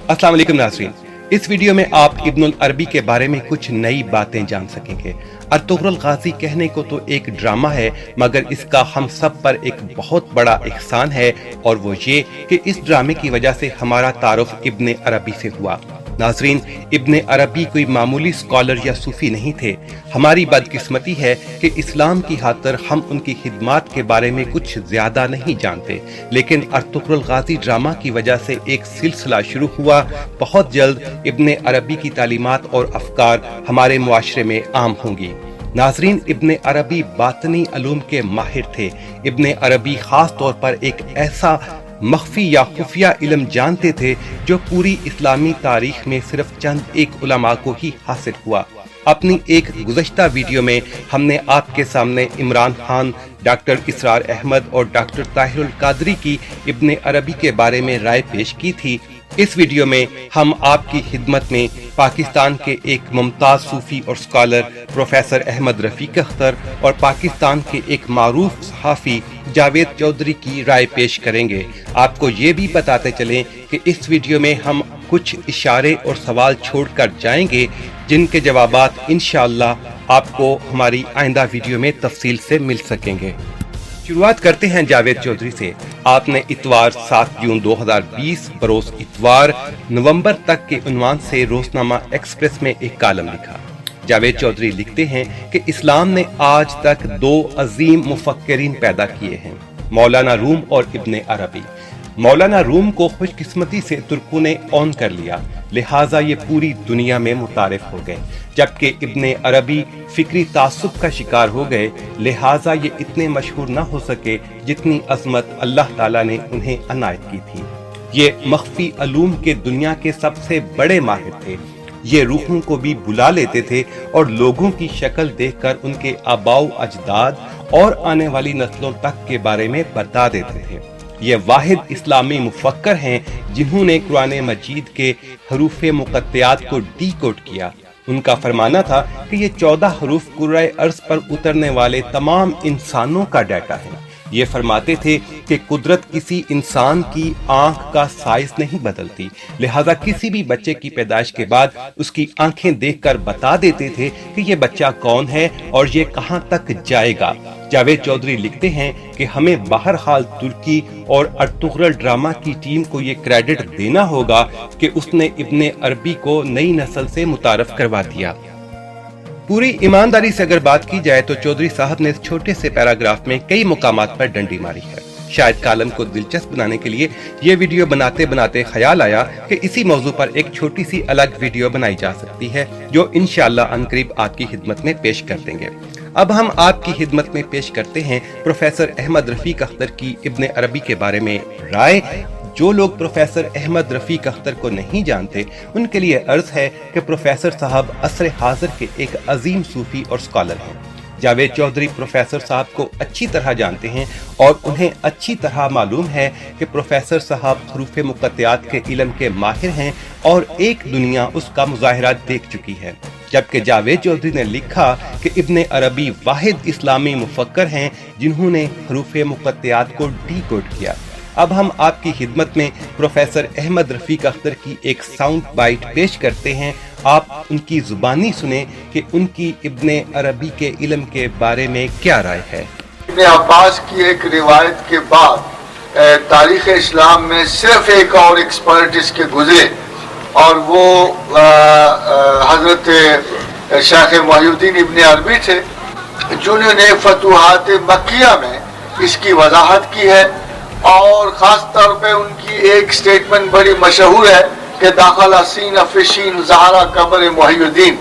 अस्सलाम वालेकुम नाज़रीन, इस वीडियो में आप इब्नुल अरबी के बारे में कुछ नई बातें जान सकेंगे। अर्तुगरुल गाज़ी कहने को तो एक ड्रामा है, मगर इसका हम सब पर एक बहुत बड़ा एहसान है, और वो ये कि इस ड्रामे की वजह से हमारा तारुफ इब्ने अरबी से हुआ। नाज़रीन, इब्ने अरबी कोई मामूली स्कॉलर या सूफी नहीं थे। हमारी बदकिस्मती है कि इस्लाम की खातिर हम उनकी खिदमात के बारे में कुछ ज्यादा नहीं जानते, लेकिन अर्तुगरुल गाज़ी ड्रामा की वजह से एक सिलसिला शुरू हुआ। बहुत जल्द इब्ने अरबी की तालीमात और अफकार हमारे मुआशरे में आम होंगी। नाज़रीन, इब्ने अरबी बातनी अलूम के माहिर थे। इब्ने अरबी खास तौर पर एक ऐसा मख्फी या खुफिया इल्म जानते थे जो पूरी इस्लामी तारीख में सिर्फ चंद एक उलमा को ही हासिल हुआ। अपनी एक गुज़श्ता वीडियो में हमने आपके सामने इमरान खान, डॉक्टर इसरार अहमद और डॉक्टर ताहिरुल कादरी की इब्ने अरबी के बारे में राय पेश की थी। इस वीडियो में हम आपकी खिदमत में पाकिस्तान के एक मुमताज सूफी और स्कॉलर प्रोफेसर अहमद रफीक अख्तर और पाकिस्तान के एक मारूफ सहाफ़ी जावेद चौधरी की राय पेश करेंगे। आपको ये भी बताते चलें कि इस वीडियो में हम कुछ इशारे और सवाल छोड़कर जाएंगे, जिनके जवाबात इंशाअल्लाह आपको हमारी आइंदा वीडियो में तफसील से मिल सकेंगे। शुरुआत करते हैं जावेद चौधरी से। आपने इतवार 7 जून 2020 बरोज इतवार नवंबर तक के उन्वान से रोजनामा एक्सप्रेस में एक कॉलम लिखा। जावेद चौधरी लिखते हैं कि इस्लाम ने आज तक 2 अजीम मुफक्किरीन पैदा किए हैं, मौलाना रूम और इब्ने अरबी। मौलाना रूम को खुशकिस्मती से तुर्कों ने ऑन कर लिया, लिहाजा ये पूरी दुनिया में मुतारिफ हो गए, जबकि इब्ने अरबी फिक्री तासुब का शिकार हो गए, लिहाजा ये इतने मशहूर न हो सके जितनी अजमत अल्लाह ताला ने उन्हें अनायत की थी। ये मख्फी अलूम के दुनिया के सबसे बड़े माहिर थे। ये रूहों को भी बुला लेते थे और लोगों की शक्ल देखकर उनके आबाओ अजदाद और आने वाली नस्लों तक के बारे में बता देते थे। ये वाहिद इस्लामी मुफक्कर हैं जिन्होंने कुरान मजीद के हरूफ मुक़त्तियात को डीकोड किया। उनका फरमाना था कि ये 14 हरूफ कुर्राए अर्ज़ पर उतरने वाले तमाम इंसानों का डाटा है। ये फरमाते थे कि कुदरत किसी इंसान की आंख का साइज नहीं बदलती, लिहाजा किसी भी बच्चे की पैदाइश के बाद उसकी आंखें देखकर बता देते थे कि ये बच्चा कौन है और ये कहां तक जाएगा। जावेद चौधरी लिखते हैं कि हमें बहरहाल तुर्की और अर्तुगरुल ड्रामा की टीम को ये क्रेडिट देना होगा कि उसने इब्ने अरबी को नई नस्ल से मुतारफ करवा दिया। पूरी ईमानदारी से अगर बात की जाए तो चौधरी साहब ने इस छोटे से पैराग्राफ में कई मुकामात पर डंडी मारी है। शायद कॉलम को दिलचस्प बनाने के लिए ये वीडियो बनाते बनाते ख्याल आया कि इसी मौजू पर एक छोटी सी अलग वीडियो बनाई जा सकती है, जो इंशाअल्लाह अनकरीब आपकी खिदमत में पेश कर देंगे। अब हम आपकी खिदमत में पेश करते हैं प्रोफेसर अहमद रफीक अख्तर की इब्ने अरबी के बारे में राय। जो लोग प्रोफेसर अहमद रफीक अख्तर को नहीं जानते, उनके लिए अर्ज है कि प्रोफेसर साहब असर हाजिर के एक अजीम सूफी और स्कॉलर हैं। जावेद चौधरी प्रोफेसर साहब को अच्छी तरह जानते हैं और उन्हें अच्छी तरह मालूम है कि प्रोफेसर साहब हरूफ मुक़त्तियात के इल्म के माहिर हैं और एक दुनिया उसका मुज़ाहिरा देख चुकी है। जबकि जावेद चौधरी ने लिखा कि इब्ने अरबी वाहिद इस्लामी मुफक्कर हैं जिन्होंने हरूफ मुक़त्तियात को डीकोड किया। अब हम आपकी खिदमत में प्रोफेसर अहमद रफीक अख्तर की एक साउंड बाइट पेश करते हैं। आप उनकी जुबानी सुने कि उनकी इब्ने अरबी के इल्म के बारे में क्या राय है। इब्ने अब्बास की एक रिवायत के बाद तारीख़ इस्लाम में सिर्फ एक और एक्सपर्ट इसके गुजरे, और वो हजरत शेख मोहिउद्दीन इब्ने अरबी थे, जिन्होंने फतुहात मक्किया में इसकी वजाहत की है। और ख़ास तौर पे उनकी एक स्टेटमेंट बड़ी मशहूर है कि दाखिला सीन अफिशीन ज़हरा कब्र मोहिउद्दीन,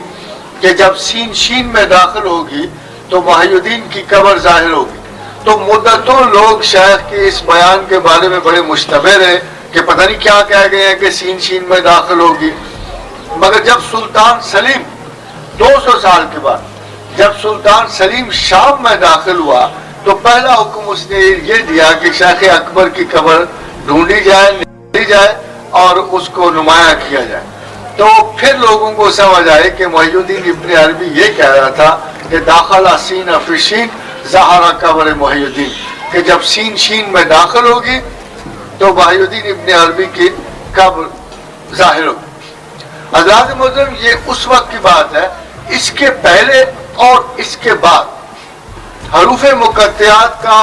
कि जब सीन शीन में दाखिल होगी तो मोहिउद्दीन की कब्र जाहिर होगी। तो मुद्दतों लोग शेख के इस बयान के बारे में बड़े मुश्तबे रहे कि पता नहीं क्या कह गए हैं कि सीन शीन में दाखिल होगी। मगर जब सुल्तान सलीम 200 साल के बाद जब सुल्तान सलीम शाम में दाखिल हुआ, तो पहला हुक्म उसने ये दिया कि शेख अकबर की कब्र ढूंढी जाए, निकाली जाए और उसको नुमाया किया जाए। तो फिर लोगों को समझ आए कि मोहिउद्दीन इब्ने अरबी ये कह रहा था कि दाखिला सीन अफिशीन ज़हरा कब्र मोहिउद्दीन, कि जब सीन शीन में दाखिल होगी तो मोहिउद्दीन इब्ने अरबी की कब्र ظاہر ہوگی۔ حضرات محترم، یہ اس وقت کی بات ہے، اس کے پہلے اور اس کے بعد حروف مقطعات کا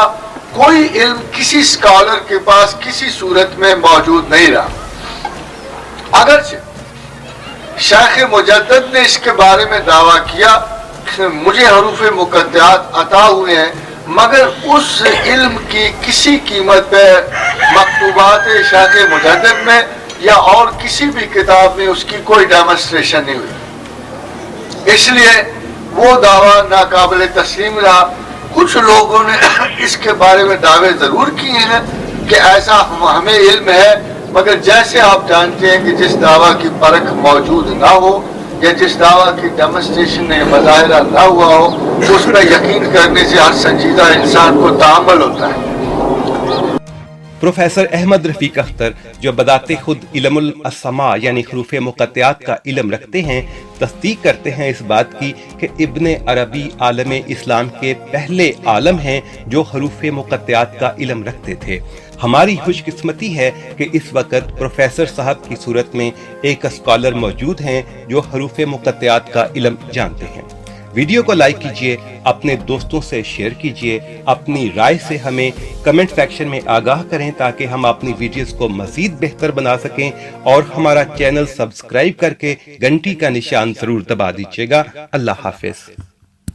کوئی علم کسی اسکالر کے پاس کسی صورت میں موجود نہیں رہا۔ اگرچہ شیخ مجدد نے اس کے بارے میں دعویٰ کیا کہ مجھے حروف مقطعات عطا ہوئے ہیں، مگر اس علم کی کسی قیمت پہ مکتوبات شیخ مجدد میں یا اور کسی بھی کتاب میں اس کی کوئی ڈیمونسٹریشن نہیں ہوئی، اس لیے وہ دعویٰ ناقابل تسلیم رہا۔ کچھ لوگوں نے اس کے بارے میں دعوے ضرور کیے ہیں کہ ایسا ہمیں علم ہے، مگر جیسے آپ جانتے ہیں کہ جس دعویٰ کی پرکھ موجود نہ ہو یا جس دعویٰ کی ڈیمونسٹریشن مظاہرہ نہ ہوا ہو، اس پہ یقین کرنے سے ہر سنجیدہ انسان کو تعامل ہوتا ہے۔ پروفیسر احمد رفیق اختر، جو بذات خود علم الاسماء یعنی حروف مقطعات کا علم رکھتے ہیں، تصدیق کرتے ہیں اس بات کی کہ ابن عربی عالم اسلام کے پہلے عالم ہیں جو حروف مقطعات کا علم رکھتے تھے۔ ہماری خوش قسمتی ہے کہ اس وقت پروفیسر صاحب کی صورت میں ایک اسکالر موجود ہیں جو حروف مقطعات کا علم جانتے ہیں۔ ویڈیو کو لائک کیجئے، اپنے دوستوں سے شیئر کیجئے، اپنی رائے سے ہمیں کمنٹ سیکشن میں آگاہ کریں تاکہ ہم اپنی ویڈیوز کو مزید بہتر بنا سکیں، اور ہمارا چینل سبسکرائب کر کے گھنٹی کا نشان ضرور دبا دیجئے گا۔ اللہ حافظ۔